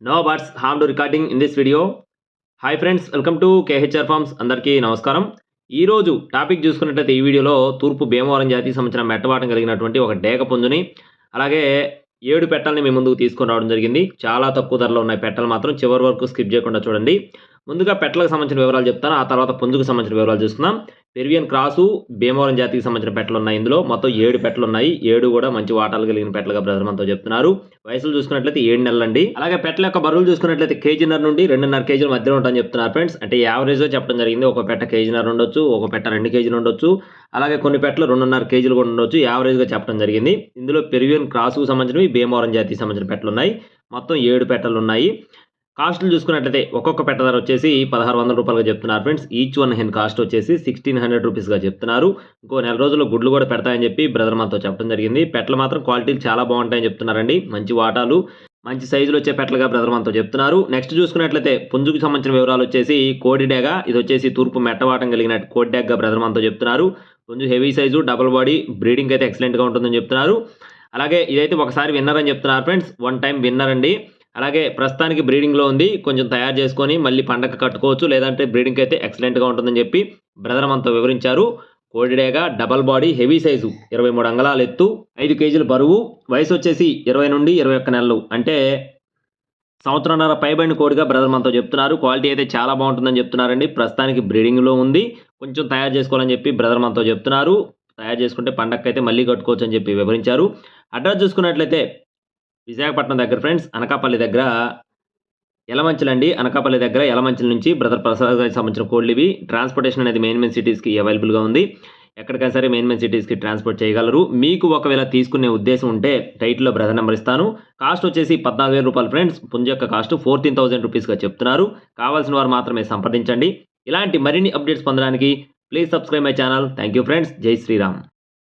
No buts harm to recording in this video. Hi friends, welcome to KHR forms. అందరికీ నమస్కారం. ఈరోజు topic చూసుకున్నట్లయితే ఈ వీడియోలో తూర్పు భీమవరం జాతికి సంబంధించిన మెట్టవాటం కలిగినటువంటి ఒక డేగ పుంజుని అలాగే 7 పెట్టల్ని మీ ముందుకు తీసుకొని రావడం జరిగింది. చాలా తక్కువ ధరలో ఉన్నాయి పెట్టలు మాత్రం. చివరి వరకు స్కిప్ చేయకుండా చూడండి. ముందుగా పెట్టలకు సంబంధించిన వివరాలు చెప్తాను, ఆ తర్వాత పుంజుకు సంబంధించిన వివరాలు చూసుకుందాం. పెరువియన్ క్రాసు భీమవరం జాతికి సంబంధించిన పెట్టలు ఉన్నాయి. ఇందులో మొత్తం 7 పెట్టలు ఉన్నాయి. 7 కూడా మంచి వాటాలు కలిగిన పెట్టలుగా బ్రదర్ మనతో చెప్తున్నారు. వయసులు చూసుకున్నట్లయితే 7 నెలలండి. అలాగే పెట్టల యొక్క బరువులు చూసుకున్నట్లయితే కేజీన్నర నుండి 2.5 కేజీల మధ్యలో ఉంటాయని చెప్తున్నారు ఫ్రెండ్స్. అంటే యావరేజ్గా చెప్పడం జరిగింది. ఒక పెట్ట కేజీన్నర ఉండొచ్చు, ఒక పెట్ట 2 కేజీలు ఉండొచ్చు, అలాగే కొన్ని పెట్టలు 2.5 కేజీలు కూడా ఉండొచ్చు. యావరేజ్గా చెప్పడం జరిగింది. ఇందులో పెరువియన్ క్రాసుకు సంబంధించినవి భీమవరం జాతికి సంబంధించిన పెట్టలు ఉన్నాయి. మొత్తం 7 పెట్టలు ఉన్నాయి. కాస్టులు చూసుకున్నట్లయితే ఒక్కొక్క పెట్ట ధర వచ్చేసి 1600 రూపాయలుగా చెప్తున్నారు friends. Each one hen cost వచ్చేసి 1600 రూపీస్గా చెప్తున్నారు. ఇంకో నెల రోజుల్లో గుడ్లు కూడా పెడతాయని చెప్పి బ్రదర్ మనతో చెప్పడం జరిగింది. పెట్టలు మాత్రం క్వాలిటీలు చాలా బాగుంటాయని చెప్తున్నారండి. మంచి వాటాలు, మంచి సైజులు వచ్చే పెట్టలుగా బ్రదర్ మనతో చెప్తున్నారు. నెక్స్ట్ చూసుకున్నట్లయితే పుంజుకు సంబంధించిన వివరాలు వచ్చేసి కోడి డేగ. ఇది వచ్చేసి తూర్పు మెట్టవాటం కలిగిన కోడి డేగగా బ్రదర్ మనతో చెప్తున్నారు. పుంజు heavy size, double body, breeding అయితే ఎక్సలెంట్గా ఉంటుందని చెప్తున్నారు. అలాగే ఇదైతే ఒకసారి విన్నర్ అని చెప్తున్నారు ఫ్రెండ్స్. 1 టైం విన్నర్ అండి. అలాగే ప్రస్తుతానికి బ్రీడింగ్లో ఉంది. కొంచెం తయారు చేసుకొని మళ్ళీ పండగ కట్టుకోవచ్చు, లేదంటే బ్రీడింగ్ అయితే ఎక్సలెంట్గా ఉంటుందని చెప్పి బ్రదర్ మనతో వివరించారు. కోడిడేగా, డబల్ బాడీ, హెవీ సైజు, 23 అంగళాల ఎత్తు, 5 కేజీల బరువు, వయసు వచ్చేసి 20 నుండి 21 నెలలు, అంటే సంవత్సరంన్నర పైబడిన కోడిగా బ్రదర్ మనతో చెప్తున్నారు. క్వాలిటీ అయితే చాలా బాగుంటుందని చెప్తున్నారండి. ప్రస్తుతానికి బ్రీడింగ్లో ఉంది. కొంచెం తయారు చేసుకోవాలని చెప్పి బ్రదర్ మనతో చెప్తున్నారు. తయారు చేసుకుంటే పండగకైతే మళ్ళీ కట్టుకోవచ్చు అని చెప్పి వివరించారు. అడ్రస్ చూసుకున్నట్లయితే విశాఖపట్నం దగ్గర ఫ్రెండ్స్, అనకాపల్లి దగ్గర యలమంచిలండి. అనకాపల్లి దగ్గర యలమంచిల నుంచి బ్రదర్ ప్రసాద్ గారికి సంబంధించిన కోళ్ళు ఇవి. ట్రాన్స్పోర్టేషన్ అనేది మెయిన్ సిటీస్కి అవైలబుల్గా ఉంది. ఎక్కడికైనా సరే మెయిన్ సిటీస్కి ట్రాన్స్పోర్ట్ చేయగలరు. మీకు ఒకవేళ తీసుకునే ఉద్దేశం ఉంటే టైటిల్లో బ్రదర్ నెంబర్ ఇస్తాను. కాస్ట్ వచ్చేసి 14,000 రూపాయలు ఫ్రెండ్స్. పుంజు యొక్క కాస్ట్ 14,000 రూపీస్గా చెప్తున్నారు. కావాల్సిన వారు మాత్రమే సంప్రదించండి. ఇలాంటి మరిన్ని అప్డేట్స్ పొందడానికి please subscribe my channel. Thank you friends. జై శ్రీరామ్.